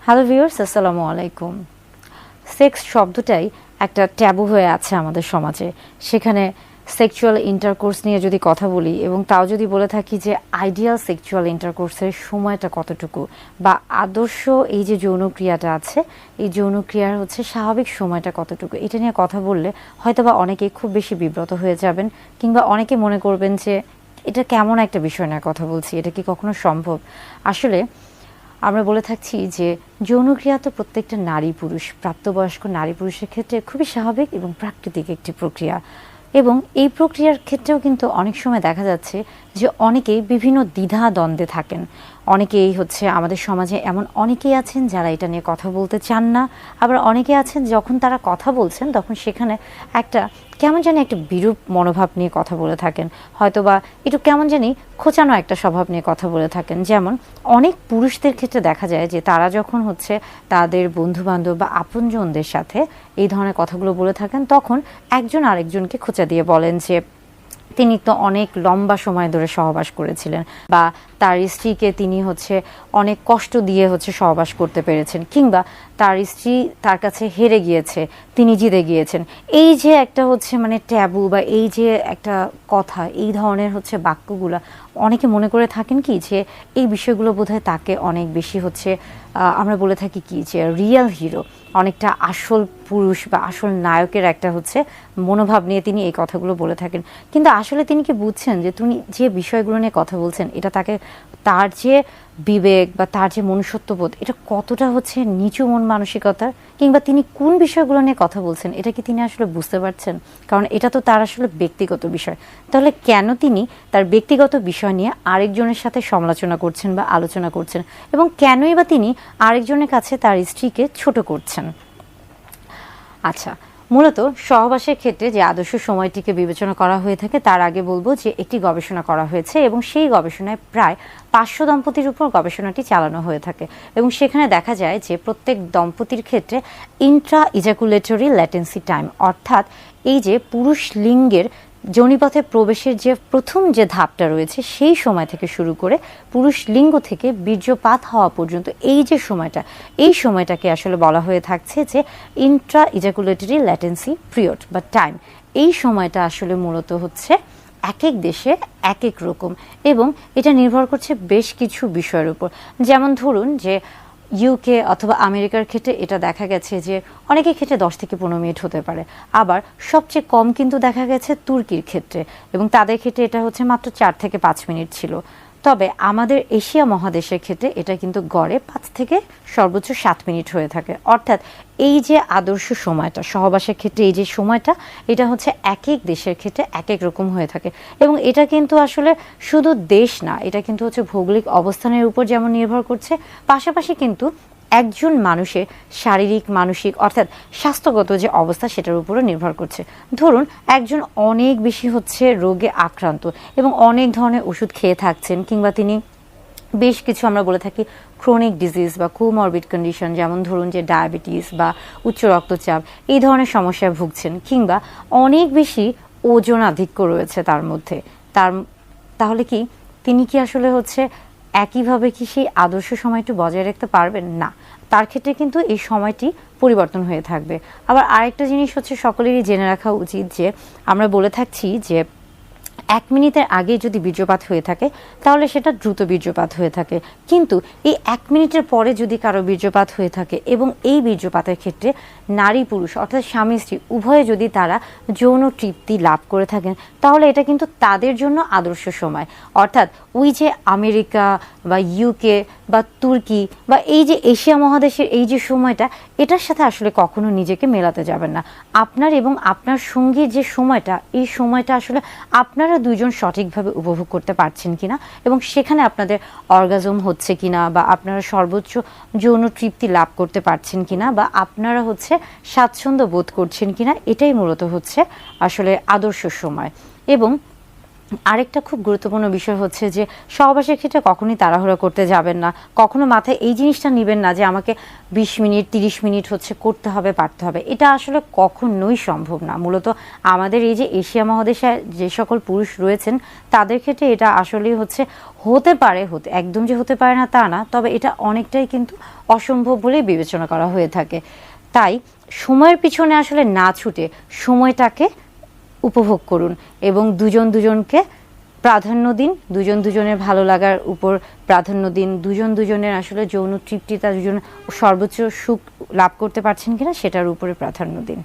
Hello viewers, আসসালামু আলাইকুম। Sex শব্দটাই একটা ট্যাবু হয়ে আছে আমাদের সমাজে। সেখানে সেক্সুয়াল ইন্টারকোর্স নিয়ে যদি কথা বলি এবং তাও যদি বলে থাকি যে আইডিয়াল সেক্সুয়াল ইন্টারকোর্সের সময়টা কতটুকু বা আদর্শ এই যে যৌনক্রিয়াটা আছে, এই যৌনক্রিয়ার স্বাভাবিক সময়টা কতটুকু, এটা নিয়ে কথা বললে হয়তোবা অনেকেই খুব বেশি বিব্রত হয়ে যাবেন, কিংবা অনেকে মনে করবেন যে এটা কেমন একটা বিষয় নিয়ে কথা বলছি, এটা কি কখনো সম্ভব। আসলে আমরা বলে থাকছি যে যৌনক্রিয়া তো প্রত্যেকটা নারী পুরুষ, প্রাপ্তবয়স্ক নারী পুরুষের ক্ষেত্রে খুবই স্বাভাবিক এবং প্রাকৃতিক একটি প্রক্রিয়া। এবং এই প্রক্রিয়ার ক্ষেত্রেও কিন্তু অনেক সময় দেখা যাচ্ছে যে অনেকেই বিভিন্ন দ্বিধা দ্বন্দ্বে থাকেন। অনেকেই আমাদের সমাজে এমন অনেকেই আছেন যারা এটা নিয়ে কথা বলতে চান না, আবার অনেকে আছেন যখন তারা কথা বলছেন তখন সেখানে একটা কেমন জানি একটা বিরূপ মনোভাব নিয়ে কথা বলে থাকেন, হয়তোবা একটু কেমন জানি খোঁচানো একটা স্বভাব নিয়ে কথা বলে থাকেন। যেমন অনেক পুরুষদের ক্ষেত্রে দেখা যায় যে তারা যখন তাদের বন্ধুবান্ধব বা আপনজনদের সাথে এই ধরনের কথাগুলো বলে থাকেন, তখন একজন আরেকজনকে খোঁচা দিয়ে বলেন যে তিনি তো অনেক লম্বা সময় ধরে সহবাস করেছিলেন, বা তার স্ত্রীকে তিনি অনেক কষ্ট দিয়ে সহবাস করতে পেরেছেন, কিংবা তার স্ত্রী তার কাছে হেরে গিয়েছে, তিনি জিতে গিয়েছেন। এই যে একটা মানে ট্যাবু বা এই যে একটা কথা, এই ধরনের বাক্যগুলা অনেকে মনে করে থাকেন কি যে এই বিষয়গুলো বোধহয় তাকে অনেক বেশি আমরা বলে থাকি কি যে রিয়েল হিরো, অনেকটা আসল পুরুষ বা আসল নায়কের একটা মনোভাব নিয়ে তিনি এই কথাগুলো বলে থাকেন। কিন্তু আসলে তিনি কি বুঝছেন যে তিনি যে বিষয়গুলো নিয়ে কথা বলছেন এটা তাকে, তার যে বিবেক বা তার যে মনুষ্যত্ববোধ, এটা কতটা নিচু মন মানসিকতার, কিংবা তিনি কোন বিষয়গুলো নিয়ে কথা বলছেন এটা কি তিনি আসলে বুঝতে পারছেন? কারণ এটা তো তার আসলে ব্যক্তিগত বিষয়। তাহলে কেন তিনি তার ব্যক্তিগত বিষয় নিয়ে আরেকজনের সাথে সমালোচনা করছেন বা আলোচনা করছেন, এবং কেনই বা তিনি আরেকজনের কাছে তার স্ত্রীকে ছোট করছেন? আচ্ছা, মূলত সহবাসের ক্ষেত্রে যে আদর্শ সময়টিকে বিবেচনা করা হয়ে থাকে তার আগে বলবো যে একটি গবেষণা করা হয়েছে, এবং সেই গবেষণায় প্রায় 500 দম্পতির উপর গবেষণাটি চালানো হয়ে থাকে। এবং সেখানে দেখা যায় যে প্রত্যেক দম্পতির ক্ষেত্রে ইন্ট্রা ইজাকুলেটরি ল্যাটেন্সি টাইম, অর্থাৎ এই যে পুরুষ লিঙ্গের যোনিপথে প্রবেশের যে প্রথম যে ধাপটা রয়েছে সেই সময় থেকে শুরু করে পুরুষ লিঙ্গ থেকে বীর্যপাত হওয়া পর্যন্ত এই যে সময়টা, এই সময়টাকে আসলে বলা হয়ে থাকছে যে ইন্ট্রা ইজাকুলেটরি ল্যাটেন্সি পিরিয়ড বা টাইম। এই সময়টা আসলে মূলত এক এক দেশে এক এক রকম, এবং এটা নির্ভর করছে বেশ কিছু বিষয়ের উপর। যেমন ধরুন যে ইউকে অথবা আমেরিকার ক্ষেত্রে এটা দেখা গেছে যে অনেকের ক্ষেত্রে 10 থেকে 15 মিনিট হতে পারে, আবার সবচেয়ে কম কিন্তু দেখা গেছে তুর্কির ক্ষেত্রে, এবং তাদের ক্ষেত্রে এটা মাত্র 4 থেকে 5 মিনিট ছিল। তবে আমাদের এশিয়া মহাদেশের ক্ষেত্রে এটা কিন্তু গড়ে 5 থেকে সর্বোচ্চ 7 মিনিট হয়ে থাকে। অর্থাৎ এই যে আদর্শ সময়টা সহবাসের ক্ষেত্রে, এই যে সময়টা, এটা এক এক দেশের ক্ষেত্রে এক এক রকম হয়ে থাকে। এবং এটা কিন্তু আসলে শুধু দেশ না, এটা কিন্তু ভৌগোলিক অবস্থানের উপর যেমন নির্ভর করছে, পাশাপাশি কিন্তু একজন মানুষের শারীরিক মানসিক অর্থাৎ স্বাস্থ্যগত যে অবস্থা সেটার উপরও নির্ভর করছে। ধরুন একজন অনেক বেশি রোগে আক্রান্ত এবং অনেক ধরনের ওষুধ খেয়ে থাকছেন, কিংবা তিনি বেশ কিছু আমরা বলে থাকি ক্রনিক ডিজিজ বা কোমরবিড কন্ডিশন, যেমন ধরুন যে ডায়াবেটিস বা উচ্চ রক্তচাপ, এই ধরনের সমস্যায় ভুগছেন, কিংবা অনেক বেশি ওজন আধিক্য রয়েছে তার মধ্যে, তাহলে কি তিনি কি আসলে একইভাবে কি সেই আদর্শ সময়টি বজায় রাখতে পারবেন? না, তার ক্ষেত্রে কিন্তু এই সময়টি পরিবর্তন হয়ে থাকবে। আবার আরেকটা জিনিস সকলেরই জেনে রাখা উচিত যে আমরা বলে থাকছি যে 1 মিনিটের আগে যদি বীর্যপাত হয়ে থাকে তাহলে সেটা দ্রুত বীর্যপাত হয়ে থাকে, কিন্তু এই 1 মিনিটের পরে যদি কারো বীর্যপাত হয়ে থাকে এবং এই বীর্যপাতের ক্ষেত্রে নারী পুরুষ অর্থাৎ স্বামী স্ত্রী উভয়ে যদি তারা যৌন তৃপ্তি লাভ করে থাকেন, তাহলে এটা কিন্তু তাদের জন্য আদর্শ সময়। অর্থাৎ ওই যে আমেরিকা বা ইউকে বা তুর্কি বা এই যে এশিয়া মহাদেশের এই যে সময়টা, এটার সাথে আসলে কখনো নিজেকে মেলাতে যাবেন না। আপনার এবং আপনার সঙ্গীর যে সময়টা, এই সময়টা আসলে আপনারা দুইজন সঠিকভাবে উপভোগ করতে পারছেন কিনা, এবং সেখানে আপনাদের অর্গাজম হচ্ছে কিনা, বা আপনারা সর্বোচ্চ যৌন তৃপ্তি লাভ করতে পারছেন কিনা, বা আপনারা স্বাচ্ছন্দ্য বোধ করছেন কিনা, এটাই মূলত আসলে আদর্শ সময়। এবং আরেকটা খুব গুরুত্বপূর্ণ বিষয় হচ্ছে যে সহবাসের ক্ষেত্রে কখনোই তাড়াহুড়া করতে যাবেন না, কখনো মাথায় এই জিনিসটা নেবেন না যে আমাকে 20 মিনিট 30 মিনিট হচ্ছে করতে হবে পারতে হবে, এটা আসলে কখনোই সম্ভব না। মূলত আমাদের এই যে এশিয়া মহাদেশে যে সকল পুরুষ রয়েছেন তাদের ক্ষেত্রে এটা আসলেই হচ্ছে হতে পারে, হতে একদম যে হতে পারে না তা না, তবে এটা অনেকটাই কিন্তু অসম্ভব বলেই বিবেচনা করা হয়ে থাকে। তাই সময়ের পিছনে আসলে না ছুটে সময়টাকে উপভোগ করুন এবং দুজন দুজনকে প্রাধান্য দিন, দুজন দুজনের ভালো লাগার উপর প্রাধান্য দিন, দুজন দুজনের আসলে যৌন তৃপ্তিটা দুজন সর্বোচ্চ সুখ লাভ করতে পারছেন কিনা সেটার উপরে প্রাধান্য দিন।